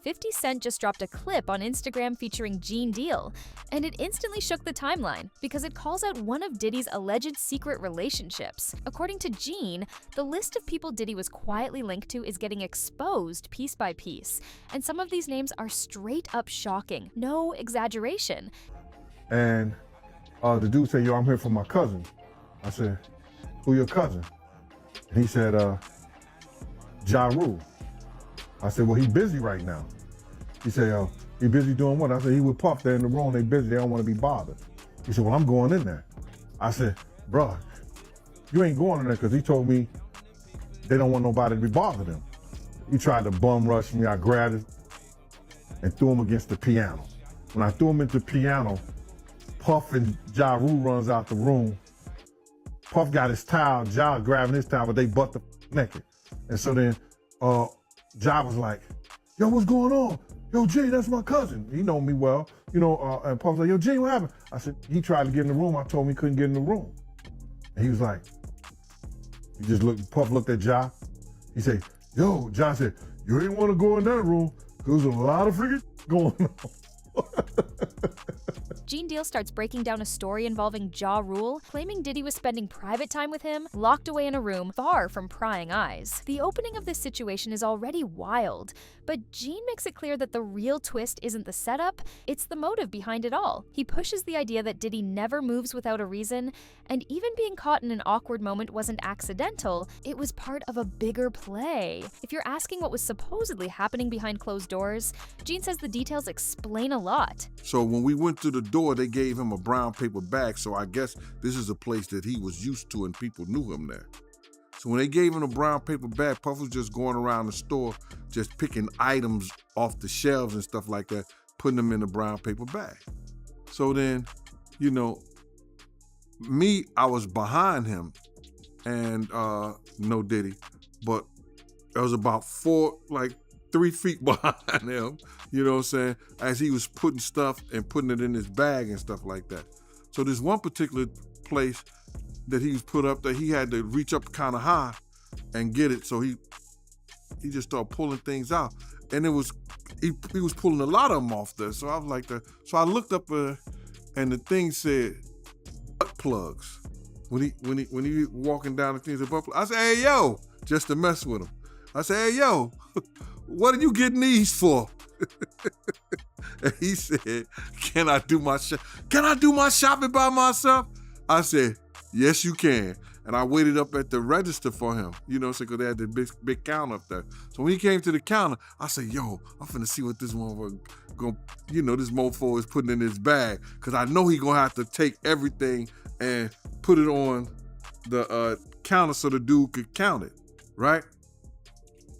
50 Cent just dropped a clip on Instagram featuring Gene Deal, and it instantly shook the timeline because it calls out one of Diddy's alleged secret relationships. According to Gene, the list of people Diddy was quietly linked to is getting exposed piece by piece, and some of these names are straight up shocking, no exaggeration. And the dude said, yo, I'm here for my cousin. I said, who your cousin? And he said, Ja Rule. I said, well, he busy right now. He said, he busy doing what? I said, he with Puff, they're in the room, they busy, they don't want to be bothered. He said, well, I'm going in there. I said, bruh, you ain't going in there because he told me they don't want nobody to be bothered him. He tried to bum rush me, I grabbed it and threw him against the piano. When I threw him into the piano, Puff and Ja Rule runs out the room. Puff got his towel, Ja grabbing his towel, but they butt the naked. And so then Ja was like, yo, what's going on? Yo, Jay, that's my cousin. He know me well, and Puff was like, yo, Jay, what happened? I said, he tried to get in the room. I told him he couldn't get in the room. And he was like, Puff looked at Ja. He said, yo, Ja said, you ain't want to go in that room because there's a lot of freaking going on. Gene Deal starts breaking down a story involving Ja Rule, claiming Diddy was spending private time with him, locked away in a room far from prying eyes. The opening of this situation is already wild, but Gene makes it clear that the real twist isn't the setup, it's the motive behind it all. He pushes the idea that Diddy never moves without a reason, and even being caught in an awkward moment wasn't accidental, it was part of a bigger play. If you're asking what was supposedly happening behind closed doors, Gene says the details explain a lot. So when we went to the door, they gave him a brown paper bag, so I guess this is a place that he was used to and people knew him there. So when they gave him a brown paper bag, Puff was just going around the store, just picking items off the shelves and stuff like that, putting them in the brown paper bag. So then, I was behind him and no Diddy, but I was about 3 feet behind him, you know what I'm saying, as he was putting stuff and putting it in his bag and stuff like that. So there's one particular place that he was put up that he had to reach up kind of high and get it. So he just started pulling things out. And he was pulling a lot of them off there. So I was like, so I looked up and the thing said butt plugs. When he walking down the thing, said butt plugs. I said, hey, yo, just to mess with him. I said, hey, yo, what are you getting these for? And he said, can I do my shopping by myself? I said, yes, you can. And I waited up at the register for him, because they had the big counter up there. So when he came to the counter, I said, yo, I'm finna see what this this mofo is putting in his bag. Cause I know he gonna have to take everything and put it on the counter so the dude could count it, right?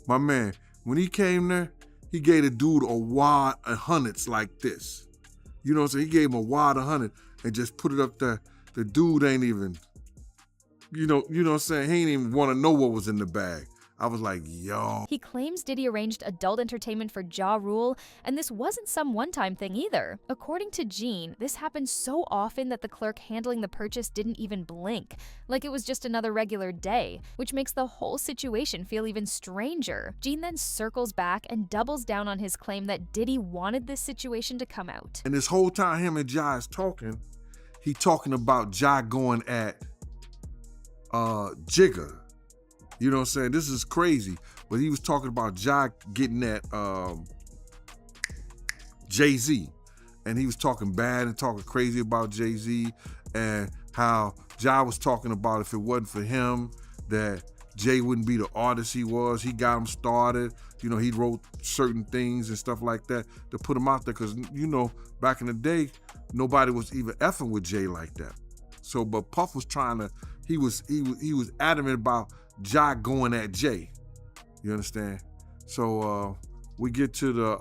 My man, when he came there, he gave the dude a wad of hundreds like this. You know what I'm saying? He gave him a wad of hundred and just put it up there. The dude ain't even, you know what I'm saying? He ain't even want to know what was in the bag. I was like, yo. He claims Diddy arranged adult entertainment for Ja Rule, and this wasn't some one-time thing either. According to Gene, this happened so often that the clerk handling the purchase didn't even blink, like it was just another regular day, which makes the whole situation feel even stranger. Gene then circles back and doubles down on his claim that Diddy wanted this situation to come out. And this whole time him and Ja is talking, he talking about Ja going at Jigga. You know what I'm saying? This is crazy. But he was talking about Ja getting at Jay-Z. And he was talking bad and talking crazy about Jay-Z and how Ja was talking about if it wasn't for him, that Jay wouldn't be the artist he was. He got him started. He wrote certain things and stuff like that to put him out there because, back in the day, nobody was even effing with Jay like that. So, but Puff was trying to, he was adamant about Ja going at Jay. You understand? So we get to the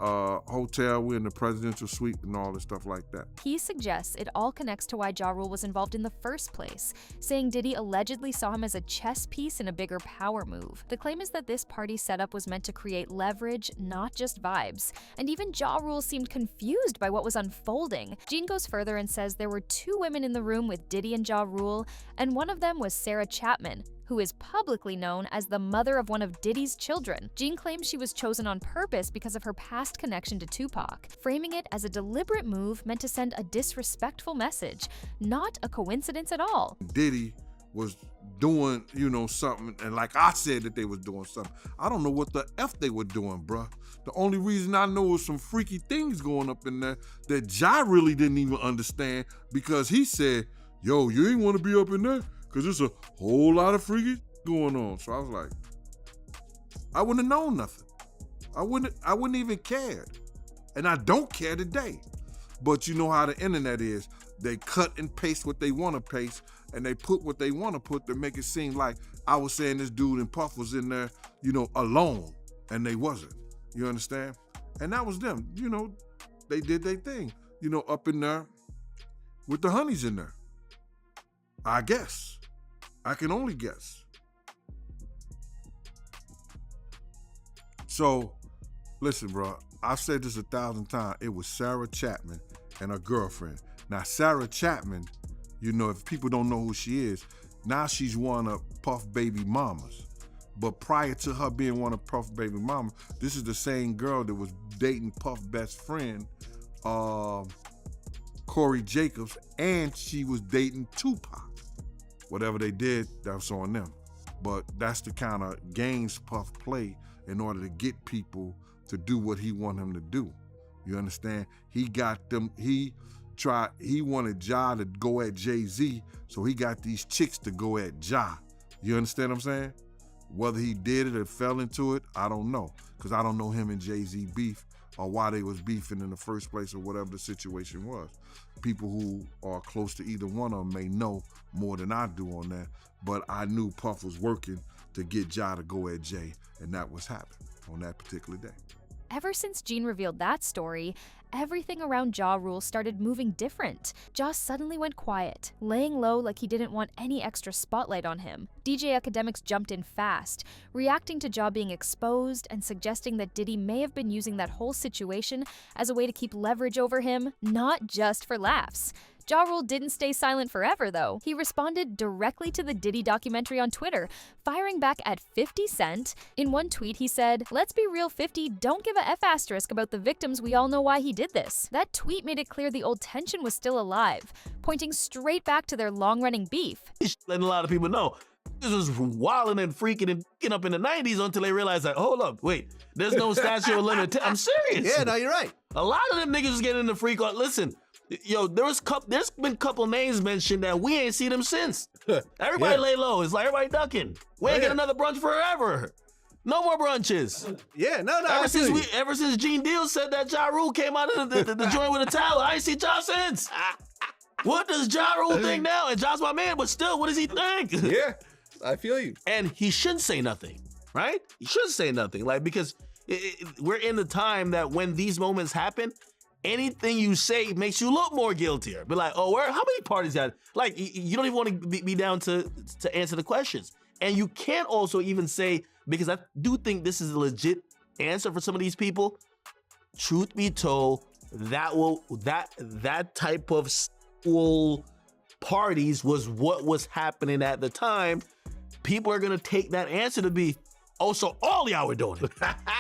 hotel, we're in the presidential suite and all this stuff like that. He suggests it all connects to why Ja Rule was involved in the first place, saying Diddy allegedly saw him as a chess piece in a bigger power move. The claim is that this party setup was meant to create leverage, not just vibes. And even Ja Rule seemed confused by what was unfolding. Gene goes further and says there were 2 women in the room with Diddy and Ja Rule, and one of them was Sarah Chapman, who is publicly known as the mother of one of Diddy's children. Jean claims she was chosen on purpose because of her past connection to Tupac, framing it as a deliberate move meant to send a disrespectful message, not a coincidence at all. Diddy was doing, something, and like I said that they was doing something. I don't know what the F they were doing, bruh. The only reason I know is some freaky things going up in there that Ja really didn't even understand, because he said, yo, you ain't want to be up in there because there's a whole lot of freaky going on. So I was like, I wouldn't have known nothing. I wouldn't even cared. And I don't care today. But you know how the internet is. They cut and paste what they want to paste, and they put what they want to put to make it seem like I was saying this dude and Puff was in there, alone, and they wasn't. You understand? And that was them. They did their thing, up in there with the honeys in there. I guess. I can only guess. So, listen, bro, I've said this 1,000 times. It was Sarah Chapman and her girlfriend. Now, Sarah Chapman, if people don't know who she is, now she's one of Puff baby mamas. But prior to her being one of Puff baby mamas, this is the same girl that was dating Puff best friend, Corey Jacobs, and she was dating Tupac. Whatever they did, that was on them. But that's the kind of games Puff play in order to get people to do what he wanted them to do. You understand? He got them, he wanted Ja to go at Jay-Z, so he got these chicks to go at Ja. You understand what I'm saying? Whether he did it or fell into it, I don't know. Because I don't know him and Jay-Z beef or why they was beefing in the first place or whatever the situation was. People who are close to either one of them may know more than I do on that. But I knew Puff was working to get Ja to go at Jay, and that was happening on that particular day. Ever since Jean revealed that story, everything around Ja Rule started moving different. Ja suddenly went quiet, laying low like he didn't want any extra spotlight on him. DJ Academics jumped in fast, reacting to Ja being exposed and suggesting that Diddy may have been using that whole situation as a way to keep leverage over him, not just for laughs. Ja Rule didn't stay silent forever, though. He responded directly to the Diddy documentary on Twitter, firing back at 50 Cent. In one tweet, he said, "Let's be real, 50, don't give a F asterisk about the victims. We all know why he did this." That tweet made it clear the old tension was still alive, pointing straight back to their long-running beef. Letting a lot of people know this was wilding and freaking and getting up in the 90s until they realized that, hold up, wait, there's no statute of limit. I'm serious. Yeah, no, you're right. A lot of them niggas was getting in the freak on. Listen, yo, there's been a couple names mentioned that we ain't seen them since. Everybody lay low. It's like everybody ducking. We ain't get another brunch forever. No more brunches. Yeah, no. Ever since Gene Deal said that Ja Rule came out of the joint with a towel, I ain't seen Ja since. What does Ja Rule think now? And Ja's my man, but still, what does he think? Yeah, I feel you. And he shouldn't say nothing, right? He shouldn't say nothing, like, because we're in the time that when these moments happen, anything you say makes you look more guiltier. Be like, oh, how many parties got? Like, you don't even want to be down to answer the questions. And you can't also even say, because I do think this is a legit answer for some of these people. Truth be told, that type of school parties was what was happening at the time. People are gonna take that answer to be, oh, so all y'all were doing it.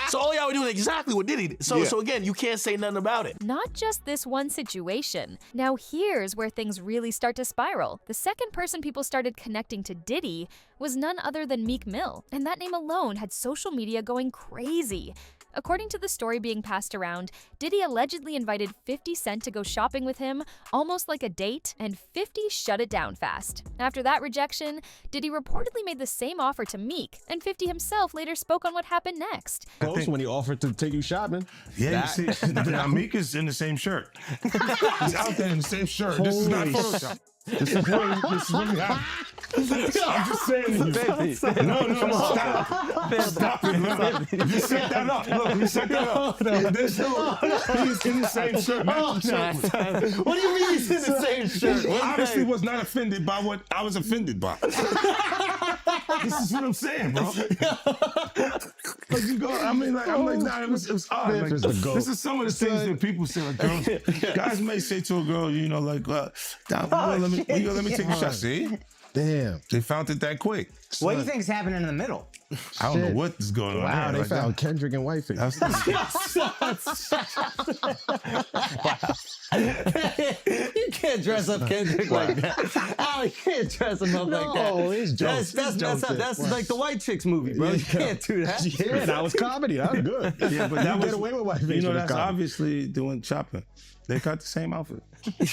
So all y'all were doing exactly what Diddy did. So again, you can't say nothing about it. Not just this one situation. Now here's where things really start to spiral. The second person people started connecting to Diddy was none other than Meek Mill, and that name alone had social media going crazy. According to the story being passed around, Diddy allegedly invited 50 Cent to go shopping with him, almost like a date, and 50 shut it down fast. After that rejection, Diddy reportedly made the same offer to Meek, and 50 himself later spoke on what happened next. When he offered to take you shopping. Yeah, you see, now Meek is in the same shirt. He's out there in the same shirt. This is not Photoshop. This is really happening. I'm just saying to you. No, stop. Stop it, look. You set that up. Look, you set that up. There's he's in the same shirt. What do you mean he's in the same shirt? Well, obviously was not offended by what I was offended by. This is what I'm saying, bro. Like you go, I'm like, nah, it was odd. Like, this is some of the things that people say, like girls, guys may say to a girl, like, let me take a shot. See? Damn. They found it that quick. What do you think's happening in the middle? I don't know what is going on. Wow, there. they found Kendrick and Whiteface. You can't dress up Kendrick like that. Oh, you can't dress him up like that. No, it's jokes. That's like the White Chicks movie, bro. You can't do that. Yeah, that was comedy. That was good. Yeah, but that You was, get away with Whiteface. you know, with that's comedy. obviously doing chopping. They got the same outfit.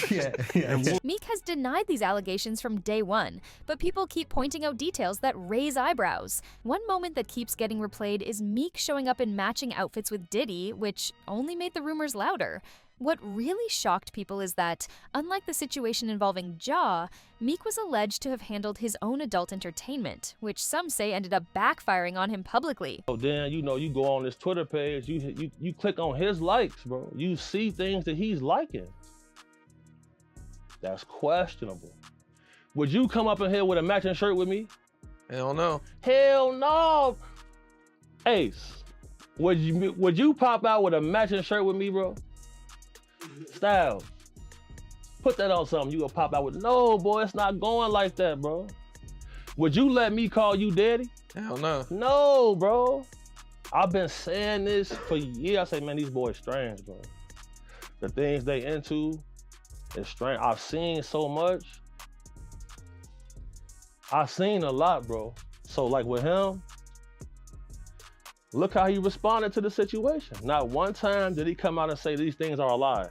yeah. Meek has denied these allegations from day one, but people keep pointing out details that raise eyebrows. One moment that keeps getting replayed is Meek showing up in matching outfits with Diddy, which only made the rumors louder. What really shocked people is that, unlike the situation involving Ja, Meek was alleged to have handled his own adult entertainment, which some say ended up backfiring on him publicly. So then, you go on his Twitter page, you click on his likes, bro. You see things that he's liking. That's questionable. Would you come up in here with a matching shirt with me? Hell no. Hell no. Ace, would you pop out with a matching shirt with me, bro? Styles, put that on something. You gonna pop out with? No, boy, it's not going like that, bro. Would you let me call you daddy? Hell no. No, bro. I've been saying this for years. I say, man, these boys strange, bro. The things they into is strange. I've seen so much. I've seen a lot, bro. So like with him, look how he responded to the situation. Not one time did he come out and say these things are a lie.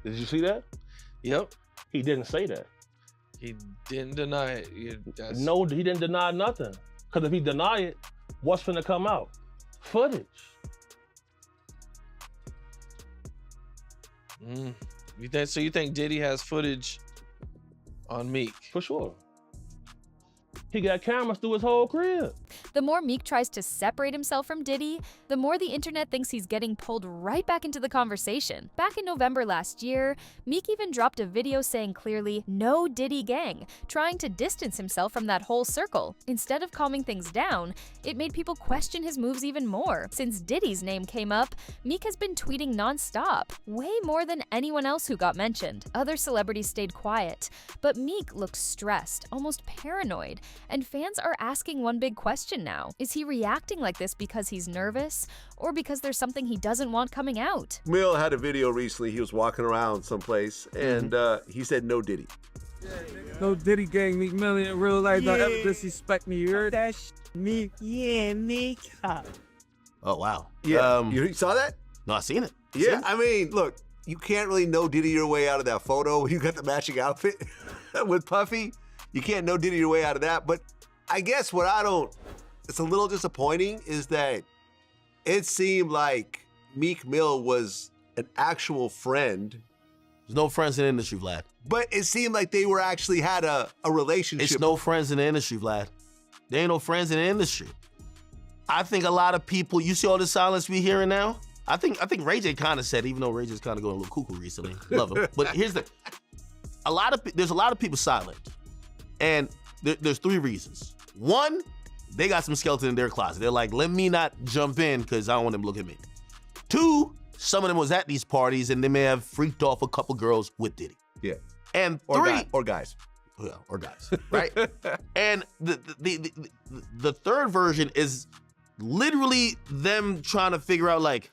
Did you see that? Yep. He didn't say that. He didn't deny it. No, he didn't deny nothing. Because if he deny it, what's finna come out? Footage. You think Diddy has footage on Meek? For sure. He got cameras through his whole crib. The more Meek tries to separate himself from Diddy, the more the internet thinks he's getting pulled right back into the conversation. Back in November last year, Meek even dropped a video saying clearly, "No Diddy gang," trying to distance himself from that whole circle. Instead of calming things down, it made people question his moves even more. Since Diddy's name came up, Meek has been tweeting nonstop, way more than anyone else who got mentioned. Other celebrities stayed quiet, but Meek looks stressed, almost paranoid, and fans are asking one big question now. Is he reacting like this because he's nervous, or because there's something he doesn't want coming out? Mill had a video recently. He was walking around someplace, and he said, "No Diddy." No Diddy gang, Meek Mill in real life. Don't ever disrespect me. You heard that? Meek, yeah, Meek. Oh, wow. Yeah, you saw that? No, I seen it. Yeah, I mean, look, you can't really no Diddy your way out of that photo. You got the matching outfit with Puffy. You can't no Diddy your way out of that. But I guess it's a little disappointing is that it seemed like Meek Mill was an actual friend. There's no friends in the industry, Vlad. But it seemed like they were actually had a relationship. It's no friends in the industry, Vlad. There ain't no friends in the industry. I think a lot of people, you see all the silence we hearing now? I think Ray J kind of said, even though Ray J's kind of going a little cuckoo recently. Love him. But here's there's a lot of people silent. And there's three reasons. One, they got some skeleton in their closet. They're like, let me not jump in because I don't want them to look at me. Two, some of them was at these parties and they may have freaked off a couple girls with Diddy. Yeah. And or three, guys. Yeah, or guys, right? And the third version is literally them trying to figure out like,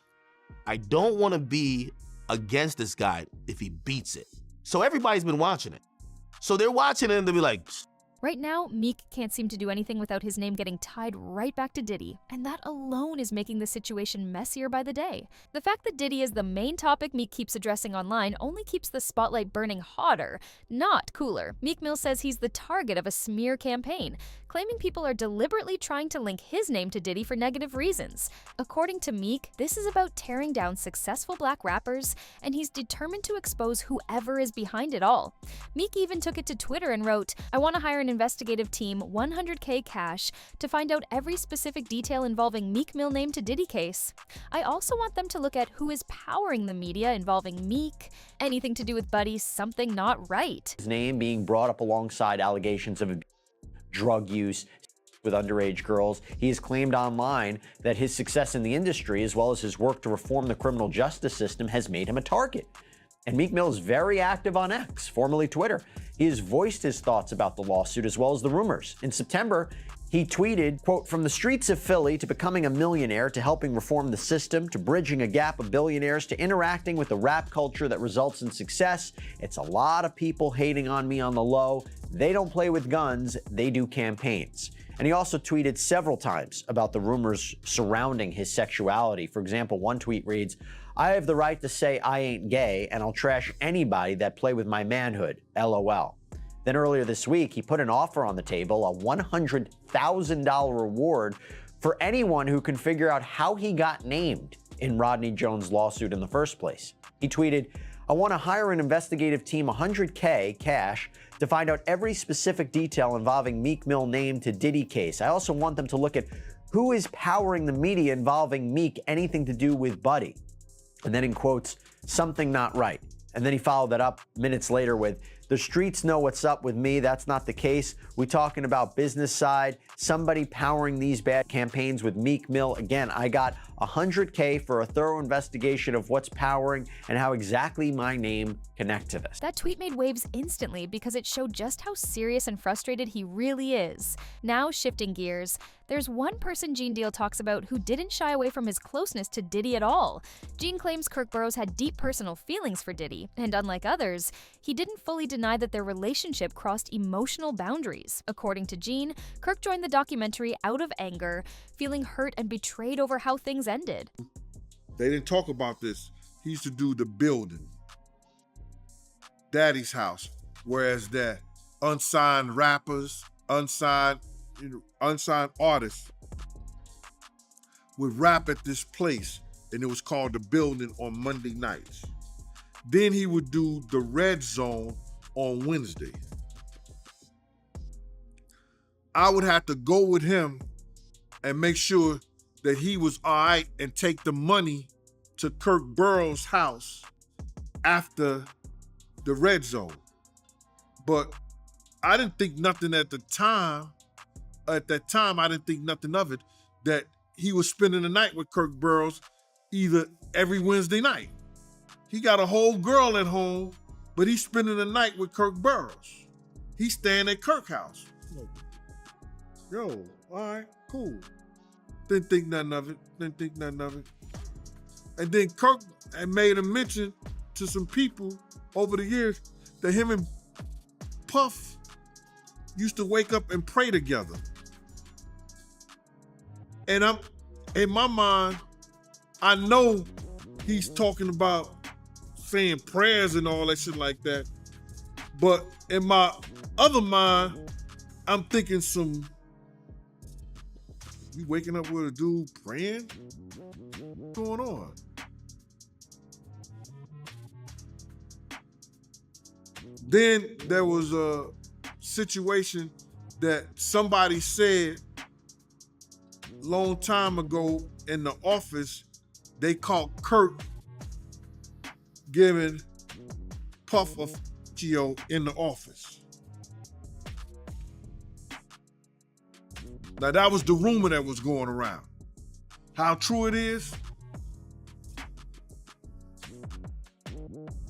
I don't want to be against this guy if he beats it. So everybody's been watching it. So they're watching it and they'll be like, Right now, Meek can't seem to do anything without his name getting tied right back to Diddy, and that alone is making the situation messier by the day. The fact that Diddy is the main topic Meek keeps addressing online only keeps the spotlight burning hotter, not cooler. Meek Mill says he's the target of a smear campaign, claiming people are deliberately trying to link his name to Diddy for negative reasons. According to Meek, this is about tearing down successful black rappers, and he's determined to expose whoever is behind it all. Meek even took it to Twitter and wrote, "I want to hire an investigative team, $100K cash, to find out every specific detail involving Meek Mill name to Diddy case. I also want them to look at who is powering the media involving Meek, anything to do with Buddy, something not right." His name being brought up alongside allegations of drug use with underage girls. He has claimed online that his success in the industry, as well as his work to reform the criminal justice system, has made him a target. And Meek Mill is very active on X, formerly Twitter. He has voiced his thoughts about the lawsuit as well as the rumors. In September, he tweeted, quote, "From the streets of Philly to becoming a millionaire to helping reform the system to bridging a gap of billionaires to interacting with the rap culture that results in success, it's a lot of people hating on me on the low. They don't play with guns, they do campaigns." And he also tweeted several times about the rumors surrounding his sexuality. For example, one tweet reads, "I have the right to say I ain't gay, and I'll trash anybody that play with my manhood, LOL." Then earlier this week, he put an offer on the table, a $100,000 reward for anyone who can figure out how he got named in Rodney Jones' lawsuit in the first place. He tweeted, "I want to hire an investigative team $100K cash to find out every specific detail involving Meek Mill name to Diddy case. I also want them to look at who is powering the media involving Meek, anything to do with Buddy." And then in quotes, "something not right." And then he followed that up minutes later with, "The streets know what's up with me. That's not the case. We talking about business side, somebody powering these bad campaigns with Meek Mill. Again, I got $100K for a thorough investigation of what's powering and how exactly my name connect to this." That tweet made waves instantly because it showed just how serious and frustrated he really is. Now, shifting gears, there's one person Gene Deal talks about who didn't shy away from his closeness to Diddy at all. Gene claims Kirk Burrows had deep personal feelings for Diddy, and unlike others, he didn't fully deny that their relationship crossed emotional boundaries. According to Gene, Kirk joined the documentary out of anger, feeling hurt and betrayed over how things ended. They didn't talk about this. He used to do the building, Daddy's house, whereas that unsigned rappers, unsigned artists would rap at this place, and it was called the building on Monday nights. Then he would do the Red Zone on Wednesday. I would have to go with him and make sure that he was all right and take the money to Kirk Burrows' house after the Red Zone. But I didn't think nothing at the time. At that time, I didn't think nothing of it, that he was spending the night with Kirk Burrows either every Wednesday night. He got a whole girl at home, but he's spending the night with Kirk Burrows. He's staying at Kirk's house. Yo, all right, cool. Didn't think nothing of it. And then Kirk had made a mention to some people over the years that him and Puff used to wake up and pray together. And I'm, in my mind, I know he's talking about saying prayers and all that shit like that. But in my other mind, I'm thinking you waking up with a dude praying? What's going on? Then there was a situation that somebody said a long time ago in the office. They caught Kirk giving Puff a Gio in the office. Now that was the rumor that was going around. How true it is?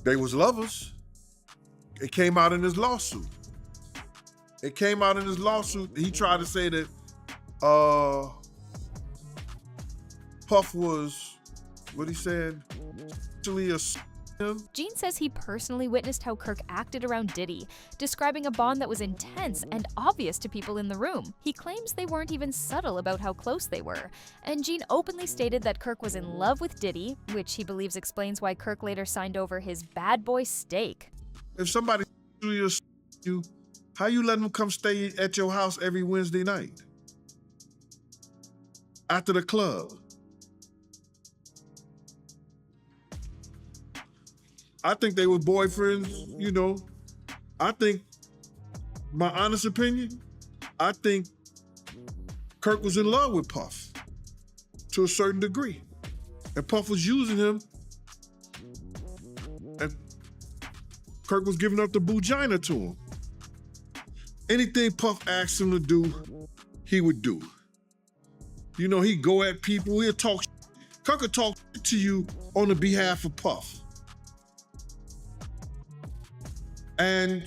They was lovers. It came out in his lawsuit. He tried to say that Puff was, what he said, actually a him. Gene says he personally witnessed how Kirk acted around Diddy, describing a bond that was intense and obvious to people in the room. He claims they weren't even subtle about how close they were. And Gene openly stated that Kirk was in love with Diddy, which he believes explains why Kirk later signed over his bad boy stake. If somebody you, how you letting them come stay at your house every Wednesday night? After the club? I think they were boyfriends, you know. I think, my honest opinion, I think Kirk was in love with Puff to a certain degree. And Puff was using him, and Kirk was giving up the bugina to him. Anything Puff asked him to do, he would do. You know, he'd go at people, he'd talk. Kirk would talk to you on the behalf of Puff. And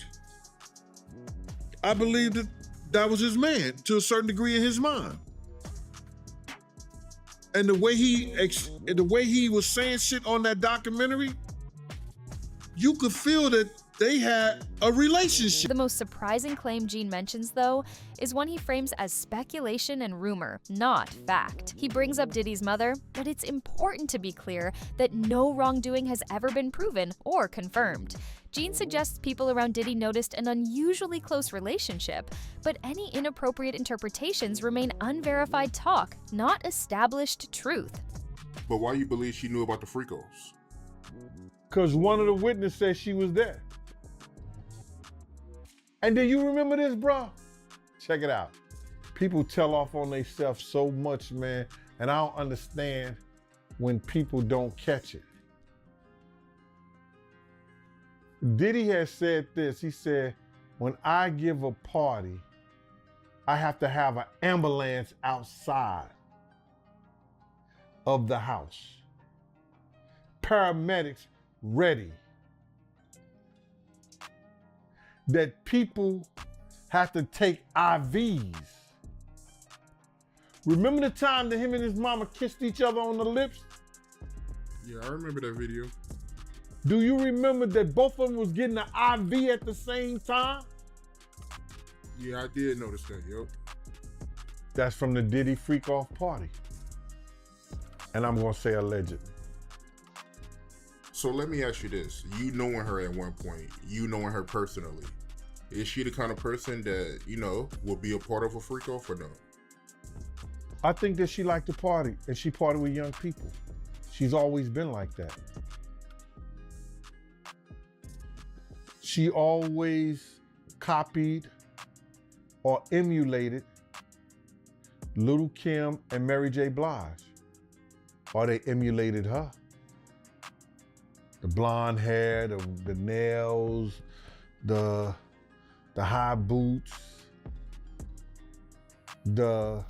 I believe that that was his man to a certain degree in his mind. And the way he was saying shit on that documentary, you could feel that they had a relationship. The most surprising claim Gene mentions, though, is one he frames as speculation and rumor, not fact. He brings up Diddy's mother, but it's important to be clear that no wrongdoing has ever been proven or confirmed. Gene suggests people around Diddy noticed an unusually close relationship, but any inappropriate interpretations remain unverified talk, not established truth. But why you believe she knew about the Fricos? Because one of the witnesses said she was there. And then you remember this, bro? Check it out. People tell off on themselves so much, man, and I don't understand when people don't catch it. Diddy has said this. He said, when I give a party, I have to have an ambulance outside of the house. Paramedics ready. That people have to take IVs. Remember the time that him and his mama kissed each other on the lips? Yeah, I remember that video. Do you remember that both of them was getting an IV at the same time? Yeah, I did notice that, yo. That's from the Diddy freak off party. And I'm gonna say allegedly. So let me ask you this. You knowing her at one point, you knowing her personally, is she the kind of person that, you know, will be a part of a freak off or no? I think that she liked to party and she partied with young people. She's always been like that. She always copied or emulated Little Kim and Mary J. Blige, or they emulated her. The blonde hair, the nails, the high boots, the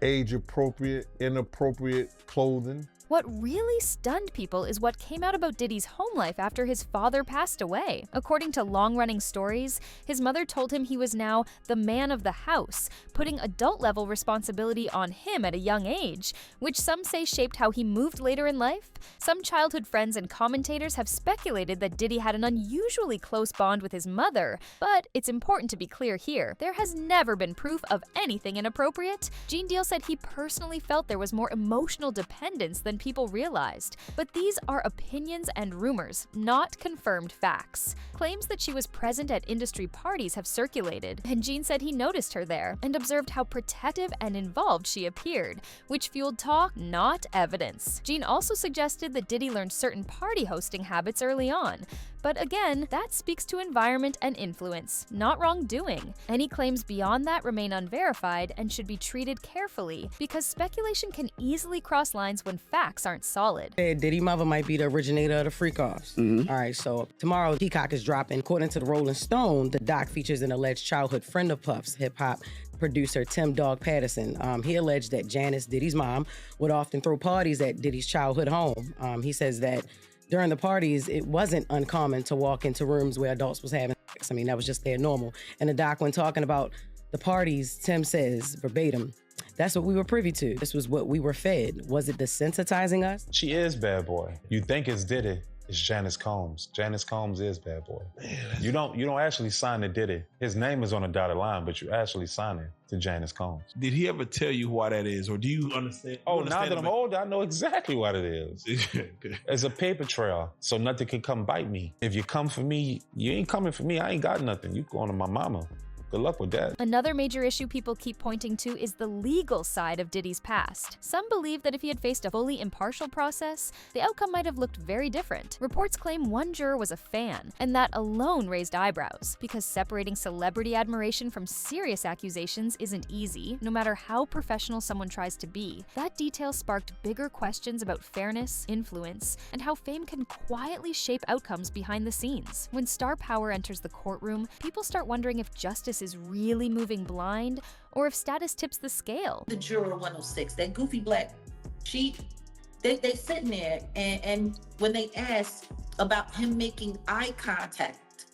age-appropriate, inappropriate clothing. What really stunned people is what came out about Diddy's home life after his father passed away. According to long-running stories, his mother told him he was now the man of the house, putting adult-level responsibility on him at a young age, which some say shaped how he moved later in life. Some childhood friends and commentators have speculated that Diddy had an unusually close bond with his mother, but it's important to be clear here. There has never been proof of anything inappropriate. Gene Deal said he personally felt there was more emotional dependence than people realized, but these are opinions and rumors, not confirmed facts. Claims that she was present at industry parties have circulated, and Gene said he noticed her there and observed how protective and involved she appeared, which fueled talk, not evidence. Gene also suggested that Diddy learned certain party hosting habits early on, but again, that speaks to environment and influence, not wrongdoing. Any claims beyond that remain unverified and should be treated carefully, because speculation can easily cross lines when facts aren't solid. Diddy mother might be the originator of the freak-offs. All right, so tomorrow Peacock is dropping. According to the Rolling Stone, the doc features an alleged childhood friend of Puff's, hip-hop producer Tim Dog Patterson. He alleged that Janice, Diddy's mom, would often throw parties at Diddy's childhood home. He says that during the parties, it wasn't uncommon to walk into rooms where adults was having sex. I mean, that was just their normal. And the doc, when talking about the parties, Tim says, verbatim, "That's what we were privy to. This was what we were fed. Was it desensitizing us?" She is bad boy. You think it's Diddy, it's Janice Combs. Janice Combs is bad boy. You don't actually sign to Diddy. His name is on the dotted line, but you actually sign it to Janice Combs. Did he ever tell you why that is, or do you understand? Oh, now that I'm older, I know exactly what it is. It's a paper trail, so nothing can come bite me. If you come for me, you ain't coming for me. I ain't got nothing. You going to my mama. Good luck with that. Another major issue people keep pointing to is the legal side of Diddy's past. Some believe that if he had faced a fully impartial process, the outcome might have looked very different. Reports claim one juror was a fan, and that alone raised eyebrows, because separating celebrity admiration from serious accusations isn't easy, no matter how professional someone tries to be. That detail sparked bigger questions about fairness, influence, and how fame can quietly shape outcomes behind the scenes. When star power enters the courtroom, people start wondering if justice is really moving blind, or if status tips the scale. The juror 106, that goofy black sheep, they sitting there, and when they ask about him making eye contact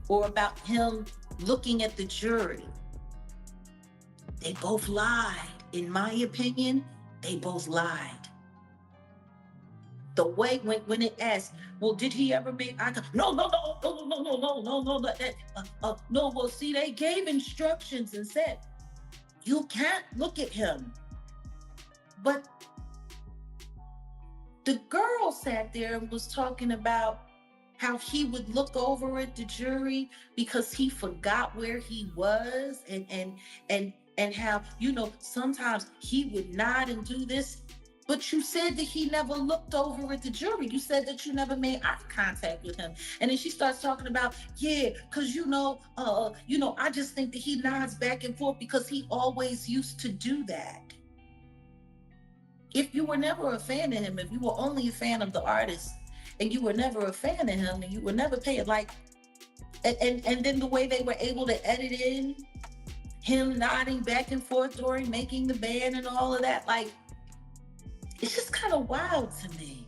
or about him looking at the jury. They both lied. In my opinion, they both lied. The way when it asked, well, did he ever make eye contact? No. No, well, see, they gave instructions and said, you can't look at him. But the girl sat there and was talking about how he would look over at the jury because he forgot where he was and how, you know, sometimes he would nod and do this. But you said that he never looked over at the jury. You said that you never made eye contact with him. And then she starts talking about, yeah, because I just think that he nods back and forth because he always used to do that. If you were never a fan of him, if you were only a fan of the artist, and you were never a fan of him, and you were never paying, like, and then the way they were able to edit in him nodding back and forth during making the band and all of that, like, it's just kind of wild to me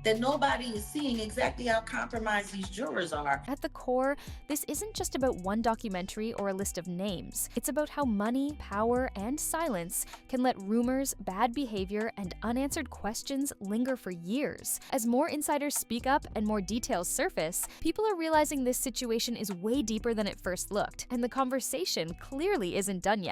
that nobody is seeing exactly how compromised these jurors are. At the core, this isn't just about one documentary or a list of names. It's about how money, power, and silence can let rumors, bad behavior, and unanswered questions linger for years. As more insiders speak up and more details surface, people are realizing this situation is way deeper than it first looked, and the conversation clearly isn't done yet.